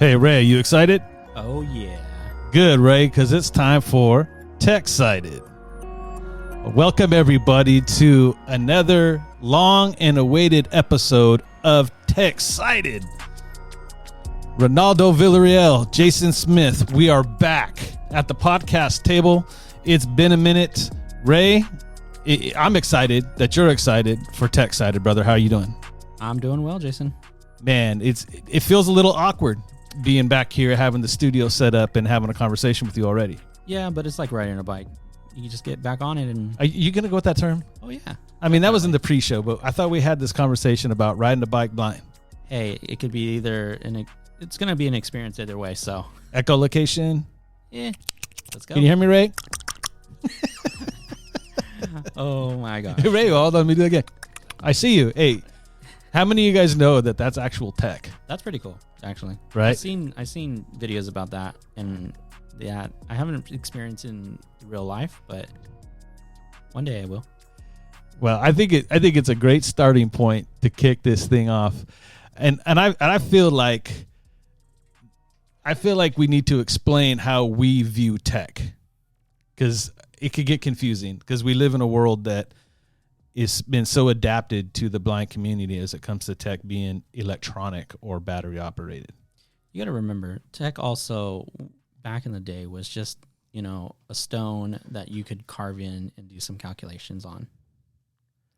Hey, Ray, you excited? Oh, yeah. Good, Ray, because it's time for TechSighted. Welcome, everybody, to another long and awaited episode of TechSighted. Ronaldo Villarreal, Jason Smith, we are back at the podcast table. It's been a minute. Ray, I'm excited that you're excited for TechSighted, brother. How are you doing? I'm doing well, Jason. Man, it feels a little awkward being back here, having the studio set up and having a conversation with you already. Yeah, but it's like riding a bike. You just get back on it and... Are you going to go with that term? Oh, yeah. I mean, that was in the pre-show, but I thought we had this conversation about riding a bike blind. Hey, it could be either... It's going to be an experience either way, so... Echolocation. Yeah. Let's go. Can you hear me, Ray? Oh, my gosh. Ray, hold on. Let me do it again. I see you. Hey, how many of you guys know that that's actual tech? That's pretty cool, actually. Right? I've seen videos about that, and yeah, I haven't experienced in real life, but one day I will. Well, I think it's a great starting point to kick this thing off, and I feel like we need to explain how we view tech, because it could get confusing, because we live in a world that is been so adapted to the blind community as it comes to tech being electronic or battery operated. You got to remember, tech also back in the day was just, a stone that you could carve in and do some calculations on.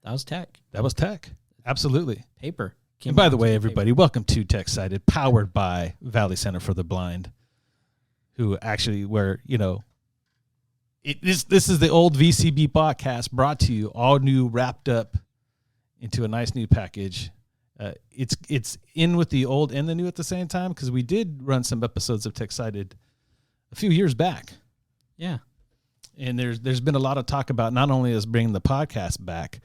That was tech. That was tech. Absolutely. Paper. And by the way, everybody, welcome to TechSighted, powered by Valley Center for the Blind, who actually this is the old VCB podcast brought to you, all new, wrapped up into a nice new package. It's in with the old and the new at the same time, because we did run some episodes of TechSighted a few years back. Yeah. And there's been a lot of talk about not only us bringing the podcast back,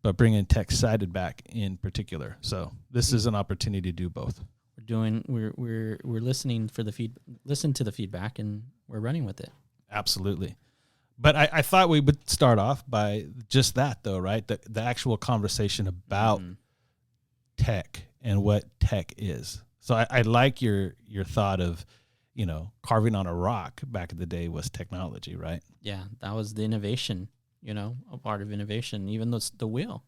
but bringing TechSighted back in particular. So this is an opportunity to do both. We're listening for listen to the feedback, and we're running with it. Absolutely. But I thought we would start off by just that, though, right? The actual conversation about tech and what tech is. So I like your thought of, carving on a rock back in the day was technology, right? Yeah, that was the innovation, a part of innovation, even though it's the wheel.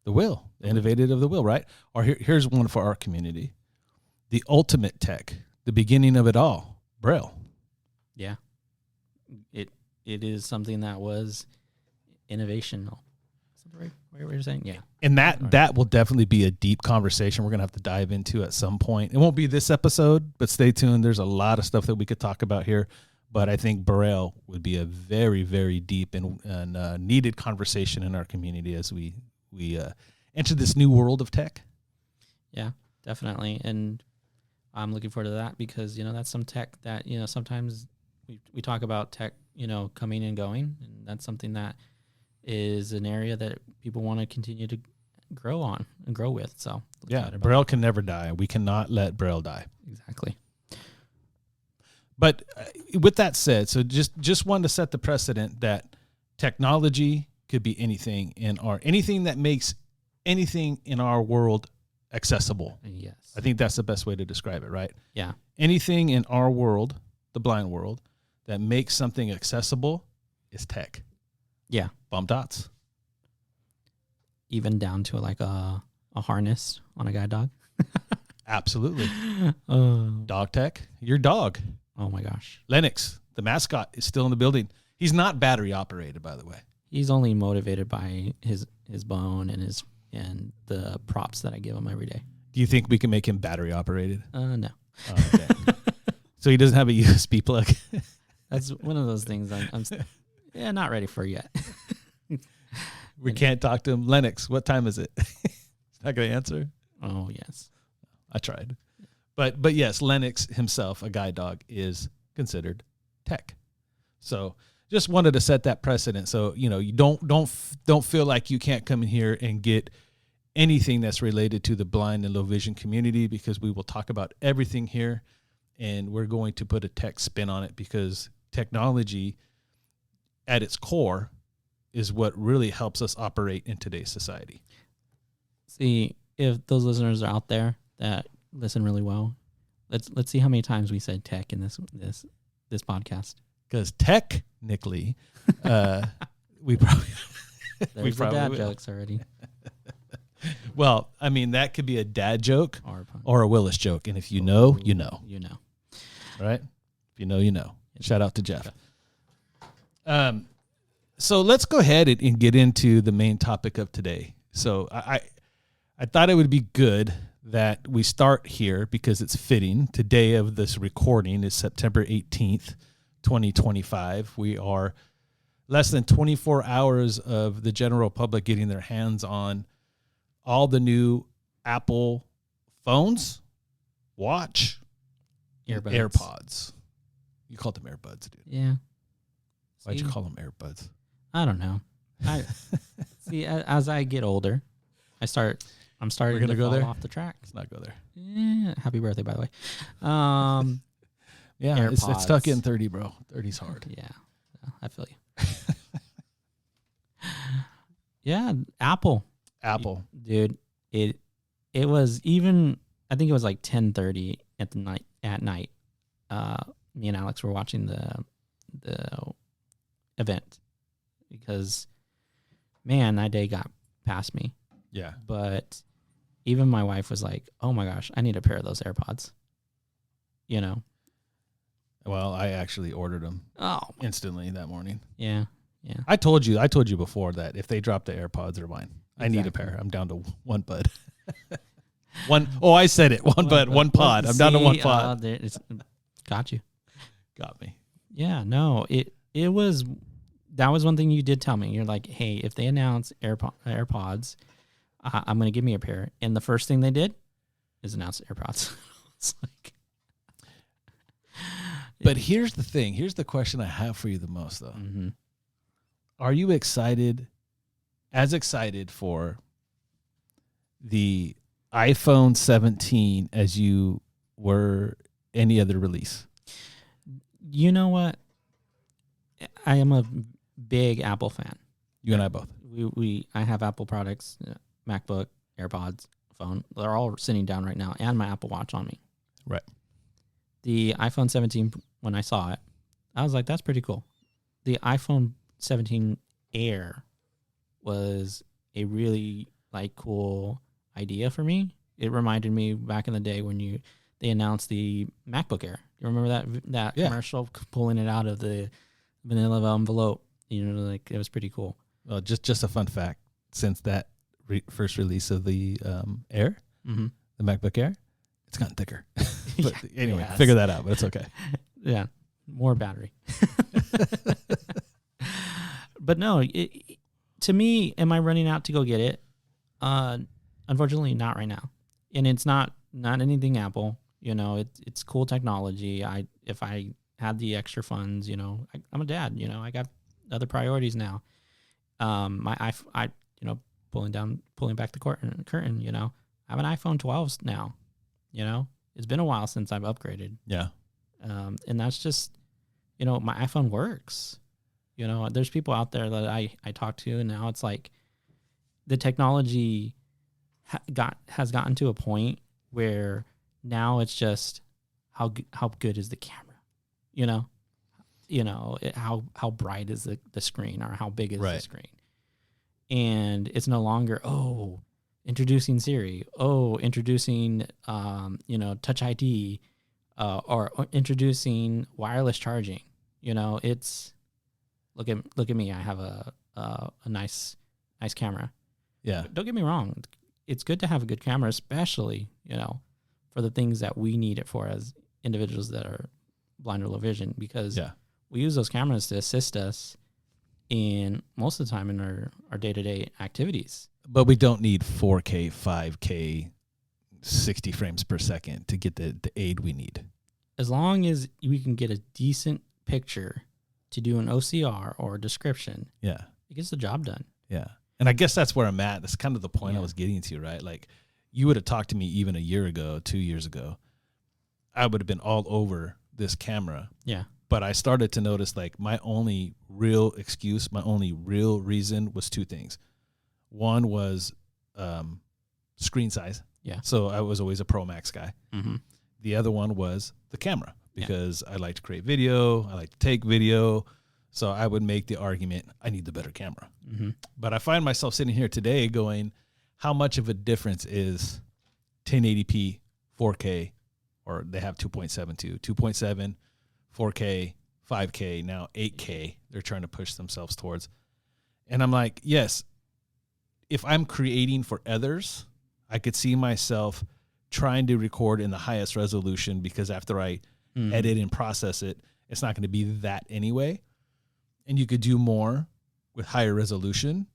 The wheel, innovated of the wheel, right? Or here's one for our community. The ultimate tech, the beginning of it all, Braille. Yeah. It is something that was innovational. Is that the right way you're saying? Yeah. And that will definitely be a deep conversation we're going to have to dive into at some point. It won't be this episode, but stay tuned. There's a lot of stuff that we could talk about here. But I think Braille would be a very, very deep and needed conversation in our community as we enter this new world of tech. Yeah, definitely. And I'm looking forward to that because, that's some tech that, sometimes we talk about tech, coming and going. And that's something that is an area that people want to continue to grow on and grow with. So yeah, Braille can never die. We cannot let Braille die. Exactly. But with that said, so just wanted to set the precedent that technology could be anything anything that makes anything in our world accessible. Yes. I think that's the best way to describe it, right? Yeah. Anything in our world, the blind world, that makes something accessible is tech. Yeah. Bump dots. Even down to like a harness on a guide dog. Absolutely. Dog tech. Your dog. Oh my gosh. Lennox, the mascot, is still in the building. He's not battery operated, by the way. He's only motivated by his bone and the props that I give him every day. Do you think we can make him battery operated? No. Oh, okay. So he doesn't have a USB plug? That's one of those things I'm not ready for yet. We can't talk to him. Lennox, what time is it? He's not going to answer? Oh, yes. I tried. But yes, Lennox himself, a guide dog, is considered tech. So just wanted to set that precedent. So, you don't feel like you can't come in here and get anything that's related to the blind and low vision community, because we will talk about everything here, and we're going to put a tech spin on it, because technology at its core is what really helps us operate in today's society. See, if those listeners are out there that listen really well, Let's see how many times we said tech in this podcast. Because technically, we probably There's the dad jokes already. Well, I mean, that could be a dad joke Or a pun. or a Willis joke. And if you know, you know. You know. Right? If you know, you know. Shout out to Jeff. So let's go ahead and get into the main topic of today. So I thought it would be good that we start here because it's fitting. Today of this recording is September 18th, 2025. We are less than 24 hours of the general public getting their hands on all the new Apple phones, watch, AirPods. You called them AirBuds, dude. Yeah. Why'd you call them AirBuds? I don't know. I see. As I get older, I'm starting to go fall there? off the track. Let's not go there. Yeah. Happy birthday, by the way. Yeah, it's AirPods. tough getting 30, bro. 30's hard. Yeah, I feel you. Yeah, Apple, dude. It was even. I think it was like 10:30 at night. Me and Alex were watching the event because, man, that day got past me. Yeah. But even my wife was like, "Oh my gosh, I need a pair of those AirPods." You know. Well, I actually ordered them Oh, instantly that morning. yeah. I told you before that if they drop the AirPods, they're mine. I need a pair. I'm down to one bud. I said it. One bud, one pod. I'm down to one pod. Got you. Got me. Yeah, no, that was one thing you did tell me. You're like, hey, if they announce AirPods, I'm going to give me a pair. And the first thing they did is announce AirPods. It's like, but here's the thing. Here's the question I have for you the most, though. Mm-hmm. Are you excited for the iPhone 17 as you were any other release? You know what? I am a big Apple fan. You and I both. I have Apple products, MacBook, AirPods, phone. They're all sitting down right now, and my Apple Watch on me. Right. The iPhone 17, when I saw it, I was like, that's pretty cool. The iPhone 17 Air was a really cool idea for me. It reminded me back in the day when they announced the MacBook Air. You remember that commercial, pulling it out of the vanilla envelope? It was pretty cool. Well, just a fun fact. Since that first release of the Air, mm-hmm. the MacBook Air, it's gotten thicker. But anyway, figure that out, but it's okay. Yeah, more battery. But no, to me, am I running out to go get it? Unfortunately, not right now. And it's not anything Apple. It's cool technology. If I had the extra funds, I'm a dad. I got other priorities now. Pulling back the curtain. I have an iPhone 12 now. It's been a while since I've upgraded. Yeah. And that's just, my iPhone works. There's people out there that I talk to, and now it's like the technology has gotten to a point where now it's just how good is the camera, how bright is the screen, or how big is the screen, and it's no longer introducing Siri, introducing Touch ID, or introducing wireless charging. It's look at me. I have a nice camera. Yeah. Don't get me wrong. It's good to have a good camera, especially, for the things that we need it for as individuals that are blind or low vision, because we use those cameras to assist us in most of the time in our day-to-day activities. But we don't need 4K, 5K, 60 frames per second to get the aid we need. As long as we can get a decent picture to do an OCR or a description, it gets the job done. Yeah. And I guess that's where I'm at. That's kind of the point I was getting to, right? Like, you would have talked to me even a year ago, 2 years ago, I would have been all over this camera. Yeah. But I started to notice, my only real excuse, my only real reason was two things. One was screen size. Yeah. So I was always a Pro Max guy. Mm-hmm. the other one was the camera, because I like to create video. I like to take video. So I would make the argument, I need the better camera. Mm-hmm. But I find myself sitting here today going, how much of a difference is 1080p, 4K, or they have 2.72, 2.7, 4K, 5K, now 8K, they're trying to push themselves towards. And I'm like, yes, if I'm creating for others, I could see myself trying to record in the highest resolution, because after I edit and process it, it's not going to be that anyway. And you could do more with higher resolution.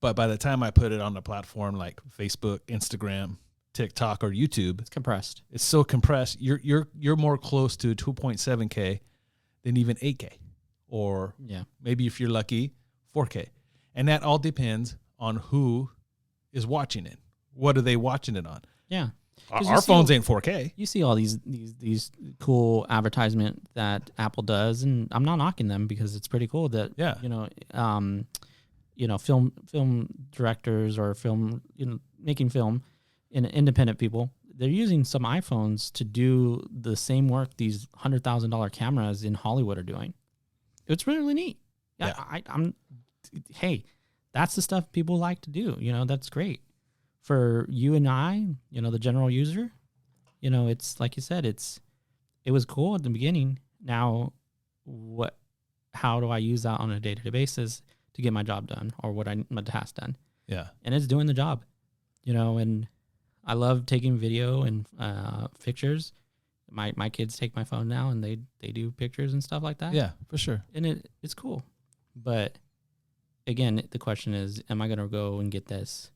But by the time I put it on a platform like Facebook, Instagram, TikTok, or YouTube, It's compressed. it's so compressed. You're more close to 2.7K than even 8K, or maybe if you're lucky, 4K. And that all depends on who is watching it. What are they watching it on? Yeah. Our phones ain't 4K. You see all these cool advertisement that Apple does, and I'm not knocking them because it's pretty cool that film directors or making film, independent people, they're using some iPhones to do the same work these $100,000 cameras in Hollywood are doing. It's really neat. Yeah. Hey, that's the stuff people like to do. That's great. For you and I, the general user, it's like you said, it was cool at the beginning. Now, how do I use that on a day-to-day basis to get my job done, or my task done? Yeah. And it's doing the job, and I love taking video and pictures. My kids take my phone now, and they do pictures and stuff like that. Yeah, for sure. And it's cool. But again, the question is, am I going to go and get this,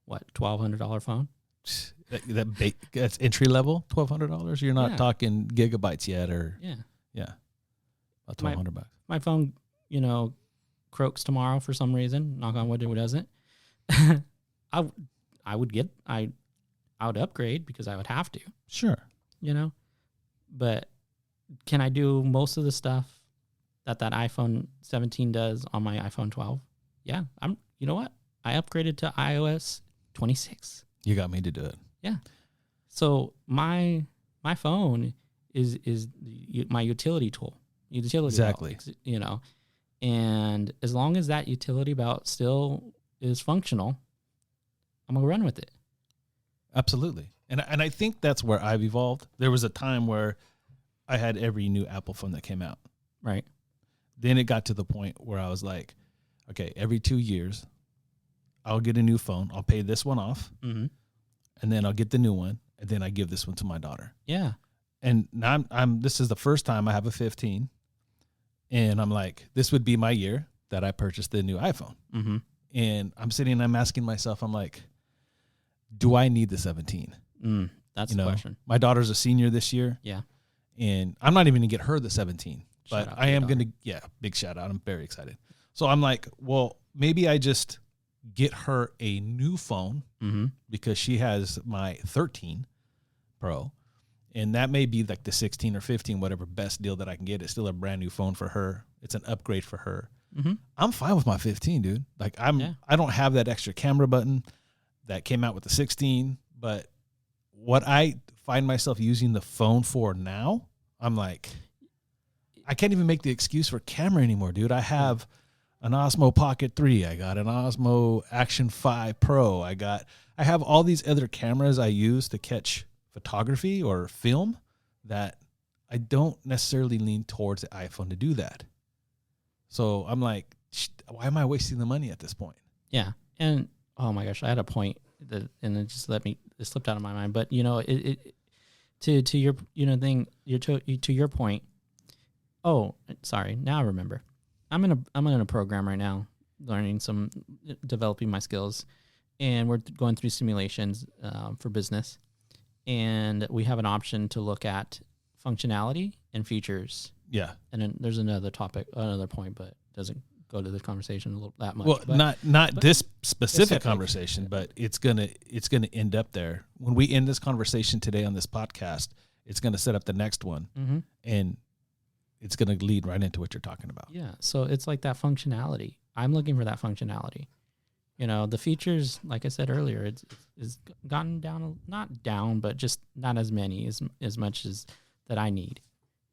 $1,200 phone? That's entry level, $1,200. You're not talking gigabytes yet, or about $1,200. My phone, croaks tomorrow for some reason. Knock on wood, it doesn't. I would upgrade because I would have to. Sure. But can I do most of the stuff that iPhone 17 does on my iPhone 12? Yeah. You know what? I upgraded to iOS 26. You got me to do it. Yeah. So my phone is my utility tool. Exactly. Belt, and as long as that utility belt still is functional, I'm gonna run with it. Absolutely. And I think that's where I've evolved. There was a time where I had every new Apple phone that came out. Right. Then it got to the point where I was like, okay, every 2 years, I'll get a new phone. I'll pay this one off, and then I'll get the new one, and then I give this one to my daughter. Yeah. And now this is the first time I have a 15, and I'm like, this would be my year that I purchased the new iPhone. Mm-hmm. And I'm asking myself, I'm like, do I need the 17? That's the question. My daughter's a senior this year. Yeah. And I'm not even going to get her the 17, but I am going to, big shout out. I'm very excited. So I'm like, well, maybe I just get her a new phone because she has my 13 Pro. And that may be like the 16 or 15, whatever best deal that I can get. It's still a brand new phone for her. It's an upgrade for her. Mm-hmm. I'm fine with my 15, dude. Like I don't have that extra camera button that came out with the 16, but what I find myself using the phone for now, I'm like, I can't even make the excuse for camera anymore, dude. I have an Osmo Pocket 3. I got an Osmo Action 5 Pro. I have all these other cameras I use to catch photography or film that I don't necessarily lean towards the iPhone to do that. So I'm like, why am I wasting the money at this point? Yeah. And oh my gosh, I had a point and it slipped out of my mind. But to your to your point. Oh, sorry. Now I remember. I'm in a program right now, developing my skills, and we're going through simulations for business, and we have an option to look at functionality and features. Yeah. And then there's another point, but it doesn't go to the conversation that much. Well, but this specific conversation, but it's gonna end up there. When we end this conversation today on this podcast, it's gonna set up the next one, and it's gonna lead right into what you're talking about. Yeah. So it's like that functionality. I'm looking for that functionality, The features, like I said earlier, it's gotten down, not down, but just not as many as much as that I need.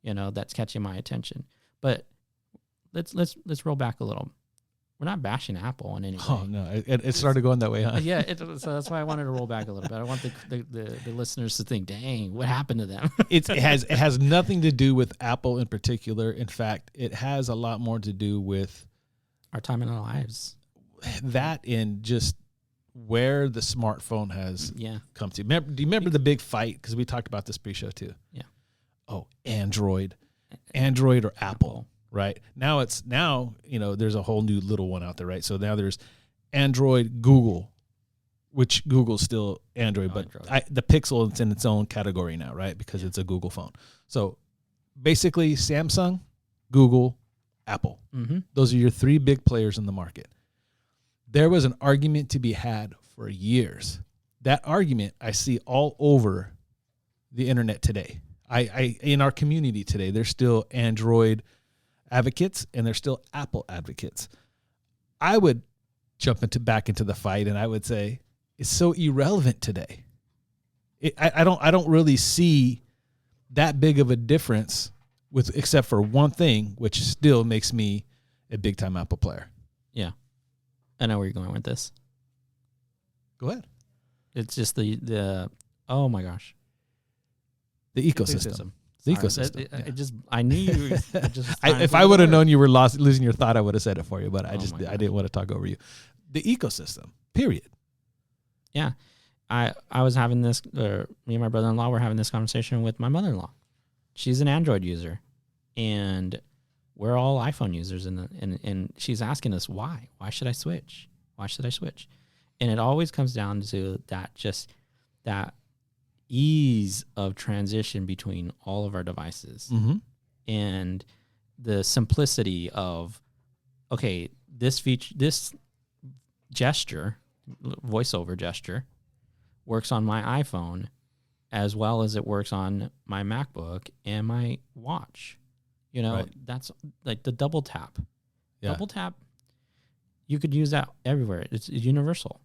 That's catching my attention. But let's roll back a little. We're not bashing Apple in any way. Oh no, it started going that way, huh? Yeah, so that's why I wanted to roll back a little bit. I want the listeners to think, "Dang, what happened to them?" It has nothing to do with Apple in particular. In fact, it has a lot more to do with our time in our lives. That and just where the smartphone has come to. Do you remember the big fight? Because we talked about this pre-show too. Yeah. Oh, Android or Apple. Right now there's a whole new little one out there, right? So now there's Android, Google, which Google's still Android, but Android. The Pixel is in its own category now, right? Because it's a Google phone. So basically Samsung, Google, Apple. Mm-hmm. Those are your three big players in the market. There was an argument to be had for years. That argument I see all over the internet today. I in our community today, there's still Android advocates and there's still Apple advocates. I would jump back into the fight and I would say it's so irrelevant today. I don't really see that big of a difference except for one thing, which still makes me a big time Apple player. Yeah, I know where you're going with this. Go ahead. It's just the oh my gosh, the ecosystem. The ecosystem. I knew you. If I would have known you were losing your thought, I would have said it for you. But I didn't want to talk over you. The ecosystem. Period. Yeah, I was having this. Me and my brother-in-law were having this conversation with my mother-in-law. She's an Android user, and we're all iPhone users. And she's asking us why. Why should I switch? Why should I switch? And it always comes down to that ease of transition between all of our devices, mm-hmm. and the simplicity of, okay, this feature, this gesture, voiceover gesture, works on my iPhone as well as it works on my MacBook and my watch. Right. That's like the double tap. Yeah. Double tap, you could use that everywhere. It's universal,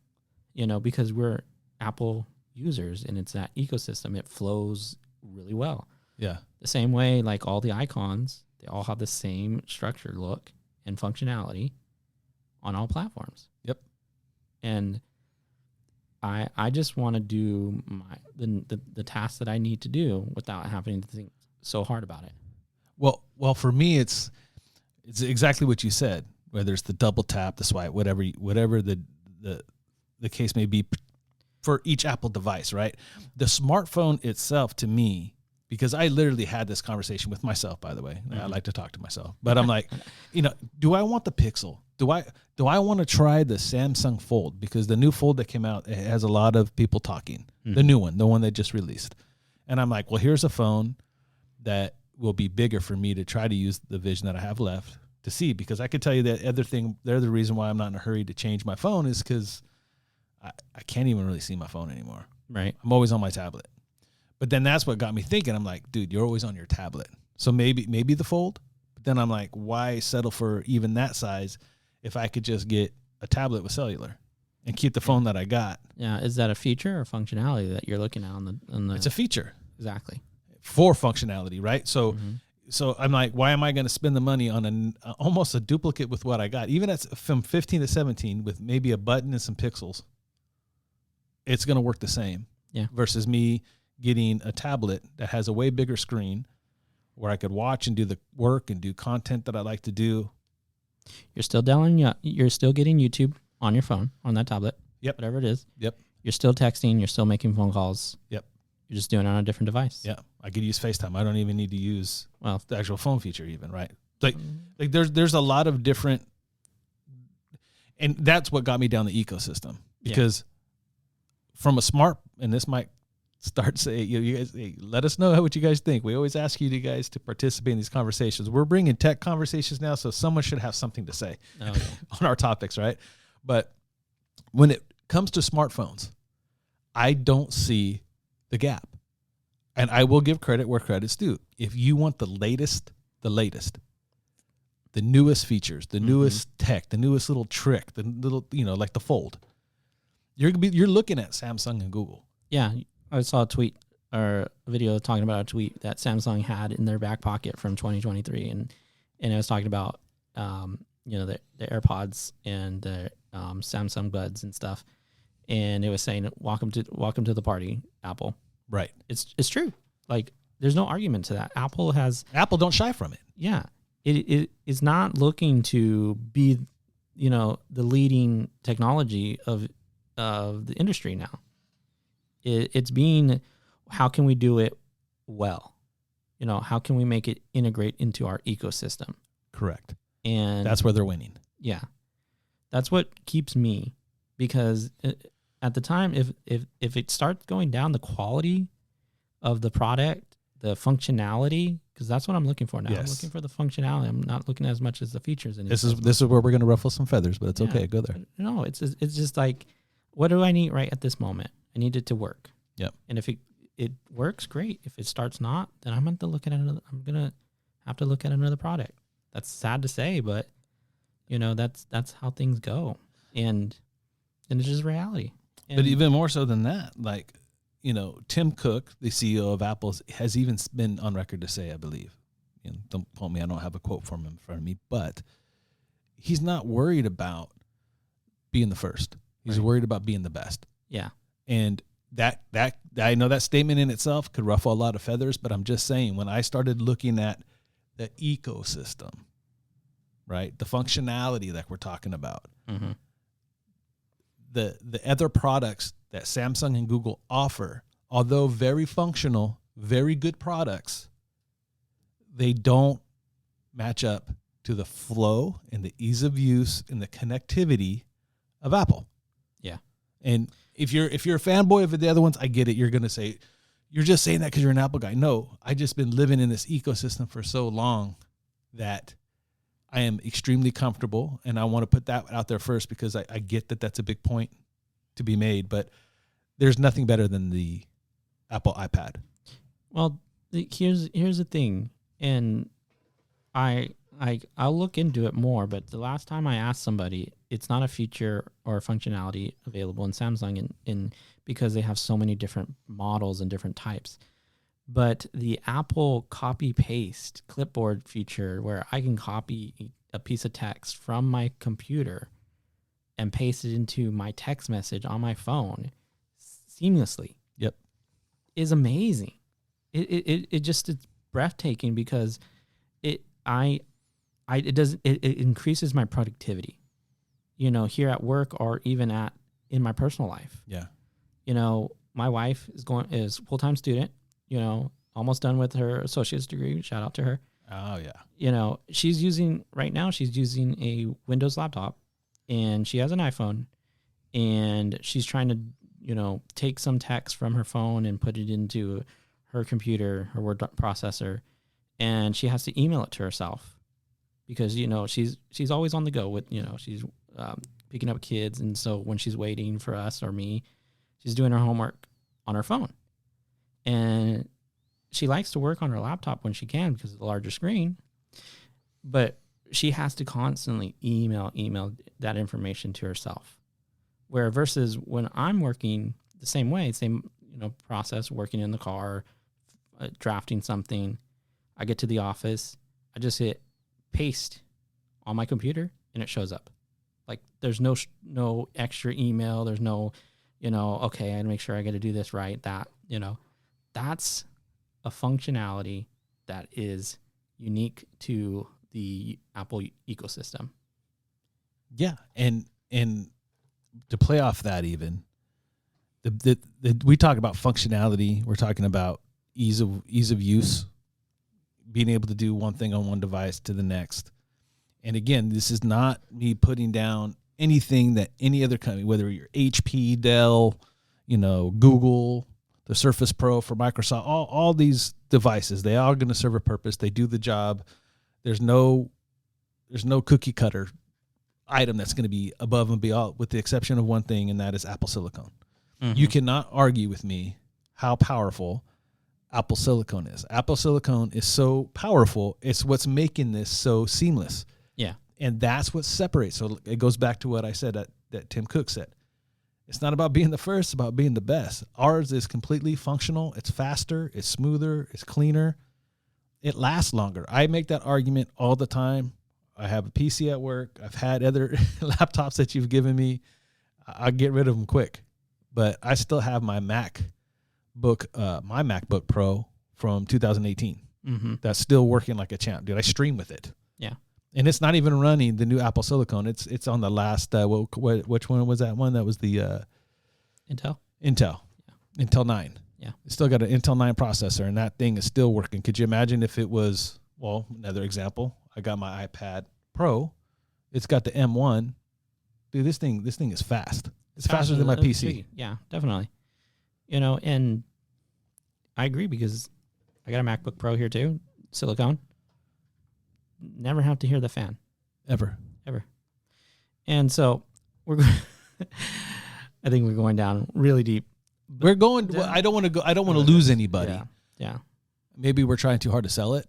because we're Apple users and it's that ecosystem. It flows really well. Yeah. The same way, like all the icons, they all have the same structure, look, and functionality on all platforms. Yep. And I just want to do the task that I need to do without having to think so hard about it. Well, for me, it's exactly what you said. Whether it's the double tap, the swipe, whatever the case may be, for each Apple device, right? The smartphone itself, to me, because I literally had this conversation with myself. By the way, mm-hmm. I like to talk to myself, but I'm like, do I want the Pixel? Do I want to try the Samsung Fold? Because the new Fold that came out, it has a lot of people talking. Mm-hmm. The new one, the one they just released, and I'm like, well, here's a phone that will be bigger for me to try to use the vision that I have left to see. Because I could tell you that the other reason why I'm not in a hurry to change my phone is because I can't even really see my phone anymore. Right. I'm always on my tablet. But then that's what got me thinking. I'm like, dude, you're always on your tablet. So maybe the Fold. But then I'm like, why settle for even that size if I could just get a tablet with cellular and keep the phone that I got? Yeah. Is that a feature or functionality that you're looking at on the It's a feature. Exactly. For functionality, right? So mm-hmm. So I'm like, why am I going to spend the money on almost a duplicate with what I got? Even from 15 to 17 with maybe a button and some pixels, it's going to work the same. Yeah. Versus me getting a tablet that has a way bigger screen where I could watch and do the work and do content that I like to do. You're still you're still getting YouTube on your phone, on that tablet. Yep. Whatever it is. Yep. You're still texting. You're still making phone calls. Yep. You're just doing it on a different device. Yeah. I could use FaceTime. I don't even need to use the actual phone feature even, right? Like there's a lot of different, and that's what got me down the ecosystem. Because from a smart, and this might start saying, you guys, hey, let us know what you guys think. We always ask you guys to participate in these conversations. We're bringing tech conversations now, so someone should have something to say on our topics, right? But when it comes to smartphones, I don't see the gap. And I will give credit where credit's due. If you want the latest, the the newest features, the newest tech, the newest little trick, the little, like the Fold. You're looking at Samsung and Google. Yeah, I saw a tweet or a video talking about a tweet that Samsung had in their back pocket from 2023, and it was talking about the AirPods and the Samsung Buds and stuff, and it was saying welcome to the party, Apple. Right. It's true. Like, there's no argument to that. Apple don't shy from it. Yeah, it is not looking to be, the leading technology of the industry now. It's being, how can we do it well? How can we make it integrate into our ecosystem? Correct. And that's where they're winning. Yeah, that's what keeps me, because at the time, if it starts going down the quality of the product, the functionality, because that's what I'm looking for now. Yes. I'm looking for the functionality. I'm not looking as much as the features. This is where we're going to ruffle some feathers, but it's okay. Go there. No, it's just like, what do I need right at this moment? I need it to work. Yep. And if it works, great. If it starts not, then I'm going to have to look at another product. That's sad to say, but that's how things go, and it's just reality. And but even more so than that, like, Tim Cook, the CEO of Apple, has even been on record to say, I believe, don't quote me, I don't have a quote from him in front of me, but he's not worried about being the first. He's worried about being the best. Yeah. And that I know that statement in itself could ruffle a lot of feathers, but I'm just saying, when I started looking at the ecosystem, right, the functionality that we're talking about, the other products that Samsung and Google offer, although very functional, very good products, they don't match up to the flow and the ease of use and the connectivity of Apple. Yeah. And if you're a fanboy of the other ones, I get it. You're going to say, you're just saying that because you're an Apple guy. No, I just been living in this ecosystem for so long that I am extremely comfortable, and I want to put that out there first, because I get that that's a big point to be made, but there's nothing better than the Apple iPad. Well, here's the thing, and I'll look into it more, but the last time I asked somebody, it's not a feature or a functionality available in Samsung in because they have so many different models and different types. But the Apple copy paste clipboard feature, where I can copy a piece of text from my computer and paste it into my text message on my phone seamlessly. Yep. Is amazing. It's breathtaking, because it increases my productivity, here at work or even in my personal life. Yeah. My wife is full-time student, almost done with her associate's degree. Shout out to her. Oh yeah. She's using a Windows laptop, and she has an iPhone, and she's trying to, take some text from her phone and put it into her computer, her word processor, and she has to email it to herself, because, she's always on the go with, she's picking up kids. And so when she's waiting for us or me, she's doing her homework on her phone. And she likes to work on her laptop when she can because of the larger screen, but she has to constantly email that information to herself. Where versus when I'm working the same way, same process, working in the car, drafting something, I get to the office, I just hit paste on my computer and it shows up. Like, there's no extra email. There's no, okay, I gotta make sure I got to do this right. That's a functionality that is unique to the Apple ecosystem. Yeah, and to play off that, even we talk about functionality. We're talking about ease of use, being able to do one thing on one device to the next. And again, this is not me putting down anything that any other company, whether you're HP, Dell, Google, the Surface Pro for Microsoft, all these devices, they are going to serve a purpose. They do the job. There's no cookie cutter item that's going to be above and beyond, with the exception of one thing, and that is Apple Silicon. Mm-hmm. You cannot argue with me how powerful Apple Silicon is. Apple Silicon is so powerful. It's what's making this so seamless. Yeah. And that's what separates. So it goes back to what I said that Tim Cook said. It's not about being the first, it's about being the best. Ours is completely functional. It's faster, it's smoother, it's cleaner. It lasts longer. I make that argument all the time. I have a PC at work. I've had other laptops that you've given me. I get rid of them quick. But I still have my MacBook Pro from 2018. Mm-hmm. That's still working like a champ. Dude, I stream with it. Yeah. And it's not even running the new Apple Silicon. It's on the last, which one was that one? That was the Intel. Yeah. Intel 9. Yeah. It's still got an Intel 9 processor, and that thing is still working. Could you imagine if it was, well, another example, I got my iPad Pro. It's got the M1. Dude, this thing is fast. It's faster than my PC. Yeah, definitely. And I agree because I got a MacBook Pro here too, silicone. Never have to hear the fan. Ever. And so I think we're going down really deep. We're going. Well, I don't want to lose anybody. Yeah. Maybe we're trying too hard to sell it.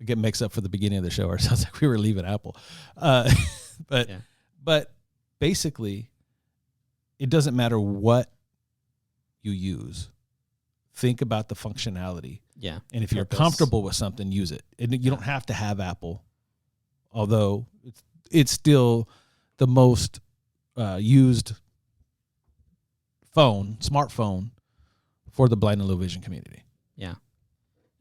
I get mixed up for the beginning of the show. Or it sounds like we were leaving Apple. But basically, it doesn't matter what you use. Think about the functionality. Yeah. And if you're comfortable with something, use it. And you don't have to have Apple, although it's still the most used smartphone for the blind and low vision community. Yeah.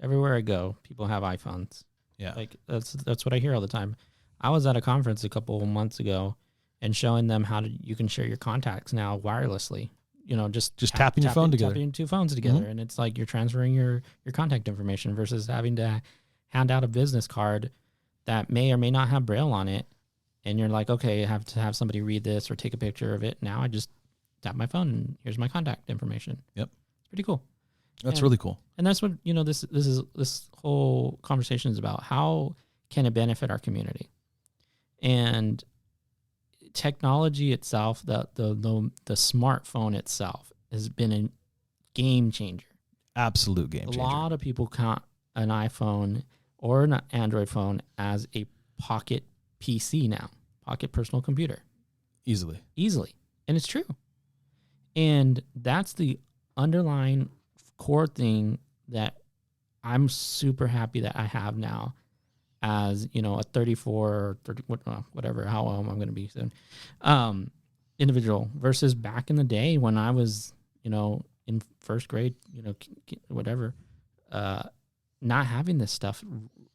Everywhere I go, people have iPhones. Yeah. Like that's what I hear all the time. I was at a conference a couple of months ago and showing them how you can share your contacts now wirelessly. Just tapping your phone together. Tapping two phones together. Mm-hmm. And it's like you're transferring your contact information versus having to hand out a business card that may or may not have Braille on it. And you're like, okay, I have to have somebody read this or take a picture of it. Now I just tap my phone and here's my contact information. Yep. It's pretty cool. That's really cool. And that's what, this whole conversation is about. How can it benefit our community? And technology itself, the smartphone itself has been a game changer. Absolute game changer. A lot of people count an iPhone or an Android phone as a pocket PC now, pocket personal computer. Easily. And it's true. And that's the underlying core thing that I'm super happy that I have now as, a 34 or 30, whatever, how old I'm going to be soon, individual versus back in the day when I was, in first grade, whatever, not having this stuff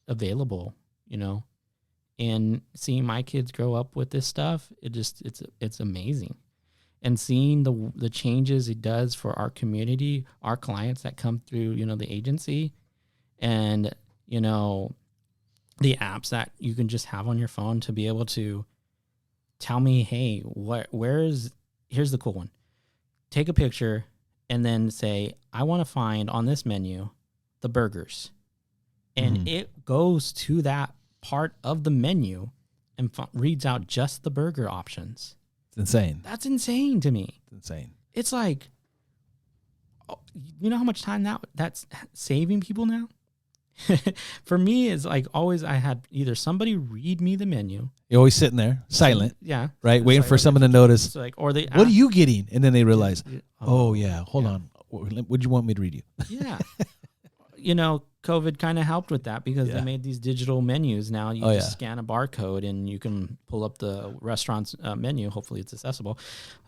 available, and seeing my kids grow up with this stuff, it's amazing. And seeing the changes it does for our community, our clients that come through, the agency, and, the apps that you can just have on your phone to be able to tell me, hey, here's the cool one. Take a picture and then say, I want to find on this menu the burgers. And it goes to that part of the menu and reads out just the burger options. It's insane. That's insane to me. It's insane. It's like, you know how much time that's saving people now? For me, it's like always I had either somebody read me the menu. You're always sitting there, silent. Yeah. Right? Waiting for someone to notice. Like, or they what are you getting? And then they realize, hold on. What do you want me to read you? Yeah. COVID kind of helped with that because they made these digital menus. Now you just scan a barcode and you can pull up the restaurant's menu. Hopefully it's accessible.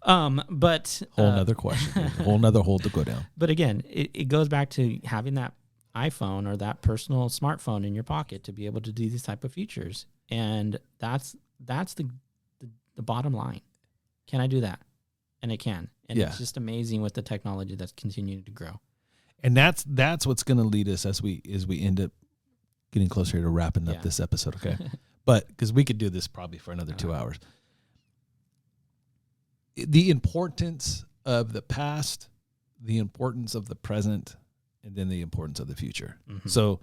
But whole nother question, whole nother hole to go down. But again, it goes back to having that iPhone or that personal smartphone in your pocket to be able to do these type of features. And that's the bottom line. Can I do that? And it can. And it's just amazing with the technology that's continuing to grow. And that's what's going to lead us as we end up getting closer to wrapping up this episode, okay? But because we could do this probably for another 2 hours. The importance of the past, the importance of the present, and then the importance of the future. Mm-hmm. So,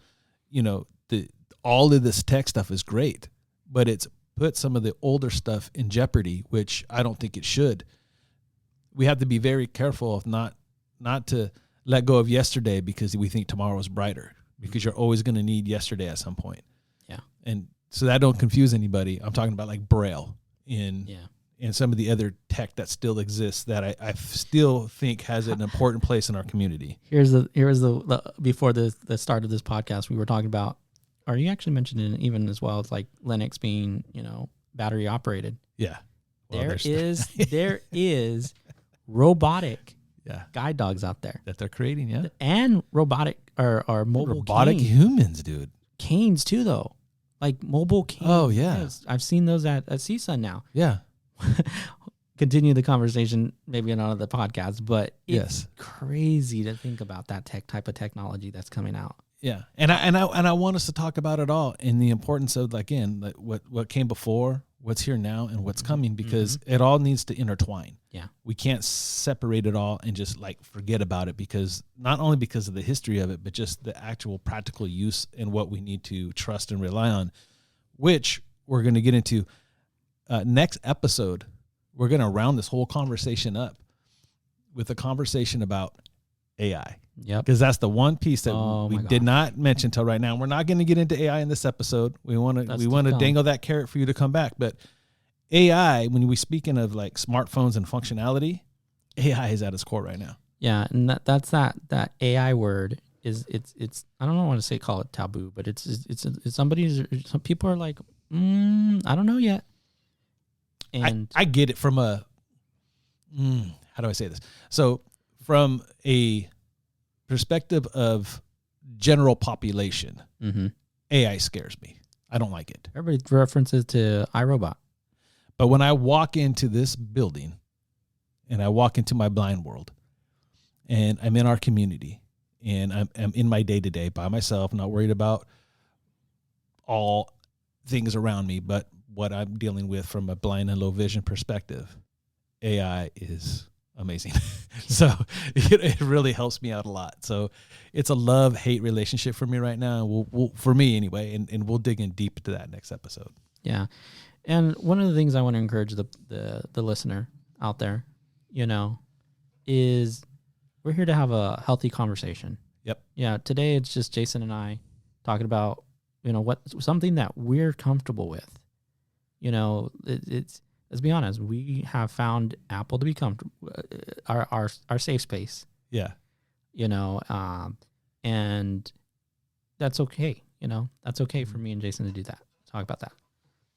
all of this tech stuff is great, but it's put some of the older stuff in jeopardy, which I don't think it should. We have to be very careful of not to let go of yesterday because we think tomorrow is brighter, because you're always going to need yesterday at some point. Yeah. And so that don't confuse anybody, I'm talking about like Braille and some of the other tech that still exists that I still think has an important place in our community. Here's the before the start of this podcast, we were talking about, or you actually mentioned it even as well, it's like Linux being, battery operated. Yeah. Well, there is robotic guide dogs out there that they're creating, and robotic or mobile robotic cane. humans, dude. Canes too, though, like mobile canes. Oh yeah, yes. I've seen those at CSUN now. Yeah. Continue the conversation maybe on another podcast, but it's yes, crazy to think about that type of technology that's coming out. Yeah, and I want us to talk about it all and the importance of like what came before, what's here now, and what's coming, because it all needs to intertwine. Yeah, we can't separate it all and just like forget about it, because not only because of the history of it, but just the actual practical use and what we need to trust and rely on, which we're going to get into next episode. We're going to round this whole conversation up with a conversation about AI. Yep. Because that's the one piece that we did not mention till right now. We're not going to get into AI in this episode. We want to dangle that carrot for you to come back. But AI, when we speaking of like smartphones and functionality, AI is at its core right now. Yeah, and that AI word is it's I don't want to say call it taboo, but it's some people are like, I don't know yet. And I get it from a how do I say this? So from a perspective of general population, AI scares me. I don't like it. Everybody references to iRobot. But when I walk into this building and I walk into my blind world and I'm in our community and I'm in my day-to-day by myself, not worried about all things around me, but what I'm dealing with from a blind and low vision perspective, AI is amazing. So it really helps me out a lot. So it's a love-hate relationship for me right now. We'll for me anyway, and we'll dig in deep to that next episode. Yeah. And one of the things I want to encourage the listener out there, is we're here to have a healthy conversation. Yep. Yeah. Today it's just Jason and I talking about, something that we're comfortable with. It's let's be honest, we have found Apple to be comfortable, our safe space. Yeah. And that's okay. That's okay for me and Jason to do that, talk about that.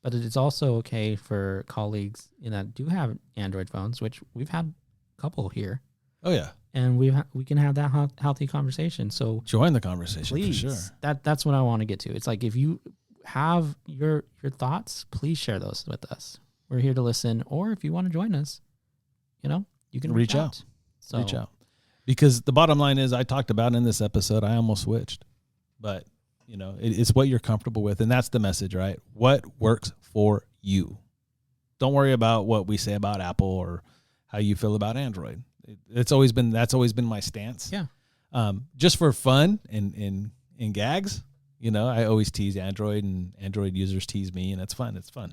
But it's also okay for colleagues that do have Android phones, which we've had a couple here. Oh yeah. And we can have that healthy conversation. So join the conversation, please, for sure. That's what I want to get to. It's like, if you have your thoughts, please share those with us. We're here to listen. Or if you want to join us, you can reach out. So, reach out. Because the bottom line is, I talked about in this episode, I almost switched. But, it's what you're comfortable with. And that's the message, right? What works for you. Don't worry about what we say about Apple or how you feel about Android. That's always been my stance. Yeah. Just for fun and gags, I always tease Android, and Android users tease me, and it's fun. It's fun.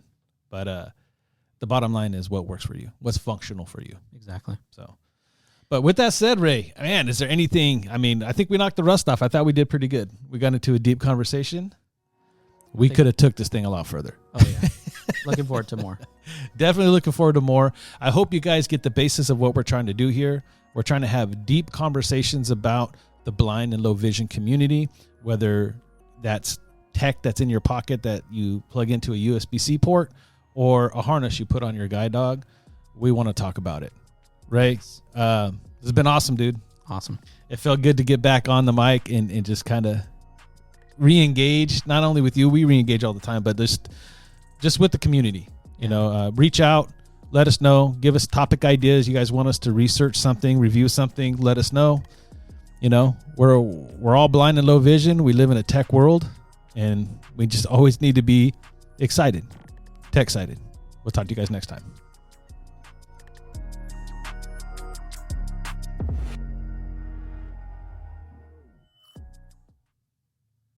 But the bottom line is what works for you, what's functional for you. Exactly. So, but with that said, Ray, man, is there anything? I mean, I think we knocked the rust off. I thought we did pretty good. We got into a deep conversation. We could have took this thing a lot further. Oh yeah. Looking forward to more. Definitely looking forward to more. I hope you guys get the basis of what we're trying to do here. We're trying to have deep conversations about the blind and low vision community, whether that's tech that's in your pocket that you plug into a USB-C port or a harness you put on your guide dog. We want to talk about it. Ray, this has been awesome, dude. Awesome. It felt good to get back on the mic and just kind of re-engage, not only with you, we re-engage all the time, but just with the community. Reach out, let us know, give us topic ideas. You guys want us to research something, review something, let us know. We're all blind and low vision. We live in a tech world, and we just always need to be excited. TechSighted. We'll talk to you guys next time.